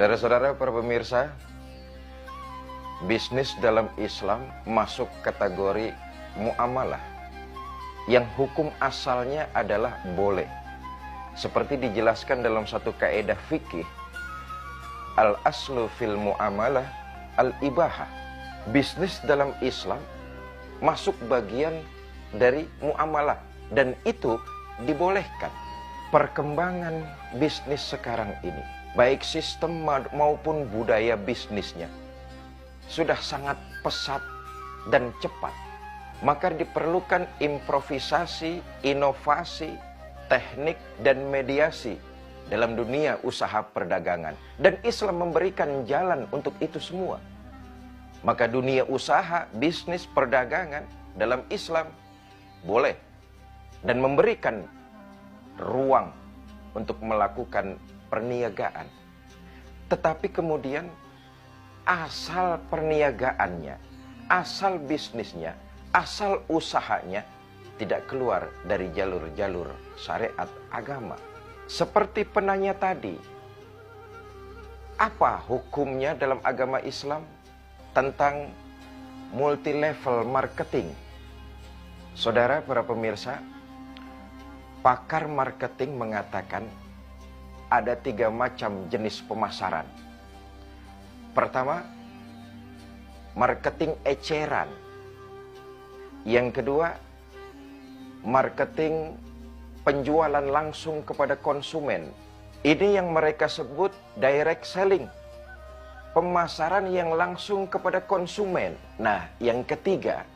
Saudara-saudara para pemirsa, bisnis dalam Islam masuk kategori muamalah yang hukum asalnya adalah boleh. Seperti dijelaskan dalam satu kaidah fikih, al-aslu fil muamalah al-ibahah. Bisnis dalam Islam masuk bagian dari muamalah dan itu dibolehkan. Perkembangan bisnis sekarang ini, baik sistem maupun budaya bisnisnya, sudah sangat pesat dan cepat. Maka diperlukan improvisasi, inovasi, teknik, dan mediasi dalam dunia usaha perdagangan. Dan Islam memberikan jalan untuk itu semua. Maka dunia usaha, bisnis, perdagangan dalam Islam boleh dan memberikan ruang untuk melakukan perniagaan. Tetapi kemudian asal perniagaannya, asal bisnisnya, asal usahanya tidak keluar dari jalur-jalur syariat agama. Seperti penanya tadi, apa hukumnya dalam agama Islam tentang multi-level marketing? Saudara para pemirsa, pakar marketing mengatakan ada 3 macam jenis pemasaran. Pertama, marketing eceran. Yang kedua, marketing penjualan langsung kepada konsumen. Ini yang mereka sebut direct selling. Pemasaran yang langsung kepada konsumen. Nah, yang ketiga,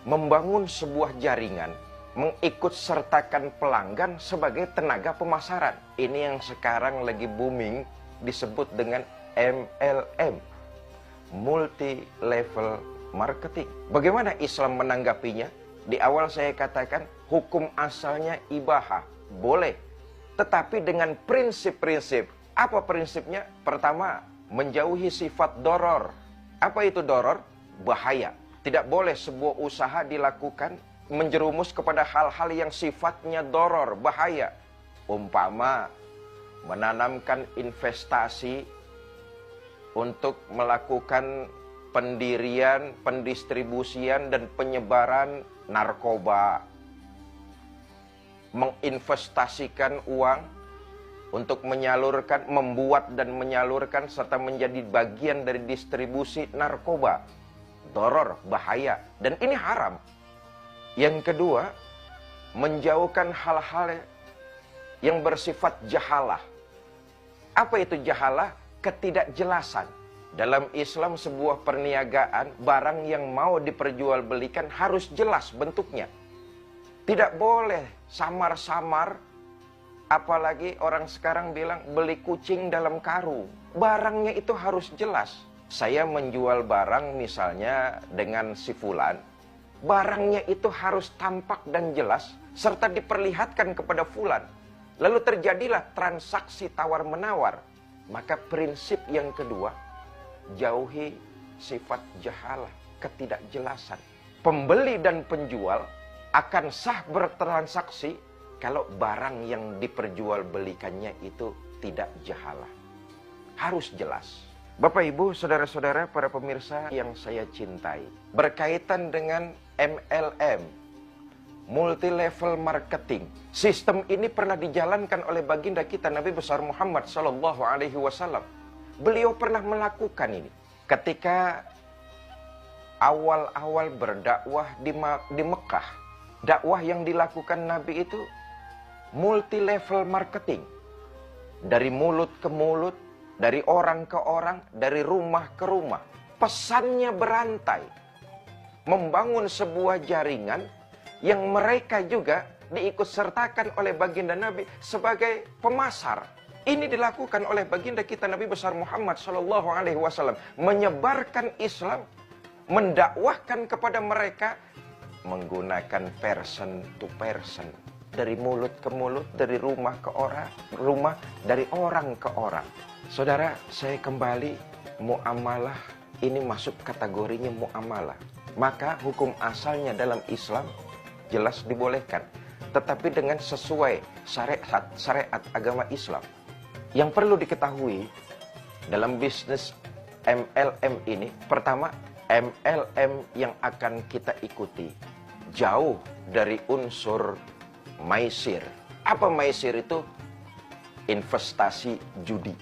membangun sebuah jaringan, mengikut sertakan pelanggan sebagai tenaga pemasaran. Ini yang sekarang lagi booming disebut dengan MLM, multi level marketing. Bagaimana Islam menanggapinya? Di awal saya katakan hukum asalnya ibahah, boleh, tetapi dengan prinsip-prinsip. Apa prinsipnya? Pertama, menjauhi sifat doror. Apa itu doror? Bahaya. Tidak boleh sebuah usaha dilakukan menjerumus kepada hal-hal yang sifatnya doror, bahaya. Umpama menanamkan investasi untuk melakukan pendirian, pendistribusian, dan penyebaran narkoba. Menginvestasikan uang untuk menyalurkan, membuat dan menyalurkan serta menjadi bagian dari distribusi narkoba. Doror, bahaya, dan ini haram. Yang kedua, menjauhkan hal-hal yang bersifat jahalah. Apa itu jahalah? Ketidakjelasan. Dalam Islam sebuah perniagaan, barang yang mau diperjualbelikan harus jelas bentuknya. Tidak boleh samar-samar, apalagi orang sekarang bilang beli kucing dalam karung. Barangnya itu harus jelas. Saya menjual barang misalnya dengan si fulan, barangnya itu harus tampak dan jelas, serta diperlihatkan kepada fulan. Lalu terjadilah transaksi tawar-menawar. Maka prinsip yang kedua, jauhi sifat jahalah, ketidakjelasan. Pembeli dan penjual akan sah bertransaksi kalau barang yang diperjualbelikannya itu tidak jahalah. Harus jelas. Bapak, Ibu, saudara-saudara, para pemirsa yang saya cintai, berkaitan dengan MLM, multi-level marketing. Sistem ini pernah dijalankan oleh baginda kita Nabi besar Muhammad SAW. Beliau pernah melakukan ini ketika awal-awal berdakwah di Mekah. Dakwah yang dilakukan Nabi itu multi-level marketing. Dari mulut ke mulut, dari orang ke orang, dari rumah ke rumah. Pesannya berantai. Membangun sebuah jaringan yang mereka juga diikutsertakan oleh baginda Nabi sebagai pemasar. Ini dilakukan oleh baginda kita Nabi besar Muhammad SAW. Menyebarkan Islam, mendakwahkan kepada mereka menggunakan person to person. Dari mulut ke mulut, dari rumah ke orang, dari orang ke orang. Saudara, saya kembali, muamalah ini masuk kategorinya muamalah. Maka hukum asalnya dalam Islam jelas dibolehkan, tetapi dengan sesuai syariat agama Islam. Yang perlu diketahui, dalam bisnis MLM ini, pertama, MLM yang akan kita ikuti jauh dari unsur maisir. Apa maisir itu? Investasi judi.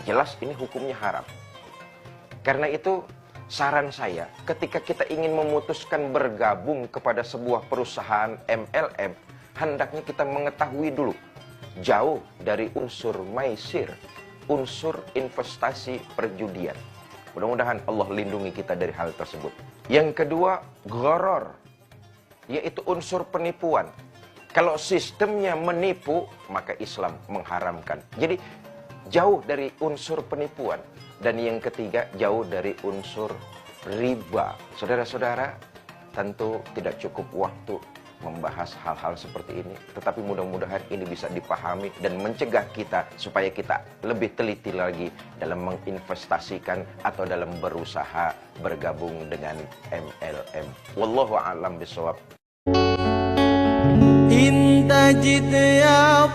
Jelas ini hukumnya haram. Karena itu saran saya, ketika kita ingin memutuskan bergabung kepada sebuah perusahaan MLM, hendaknya kita mengetahui dulu jauh dari unsur maisir, unsur investasi perjudian. Mudah-mudahan Allah lindungi kita dari hal tersebut. Yang kedua, gharor, yaitu unsur penipuan. Kalau sistemnya menipu, maka Islam mengharamkan. Jadi jauh dari unsur penipuan. Dan yang ketiga, jauh dari unsur riba. Saudara-saudara, tentu tidak cukup waktu membahas hal-hal seperti ini. Tetapi mudah-mudahan ini bisa dipahami dan mencegah kita supaya kita lebih teliti lagi dalam menginvestasikan atau dalam berusaha bergabung dengan MLM. Wallahu a'lam bishawab. إن تجد يا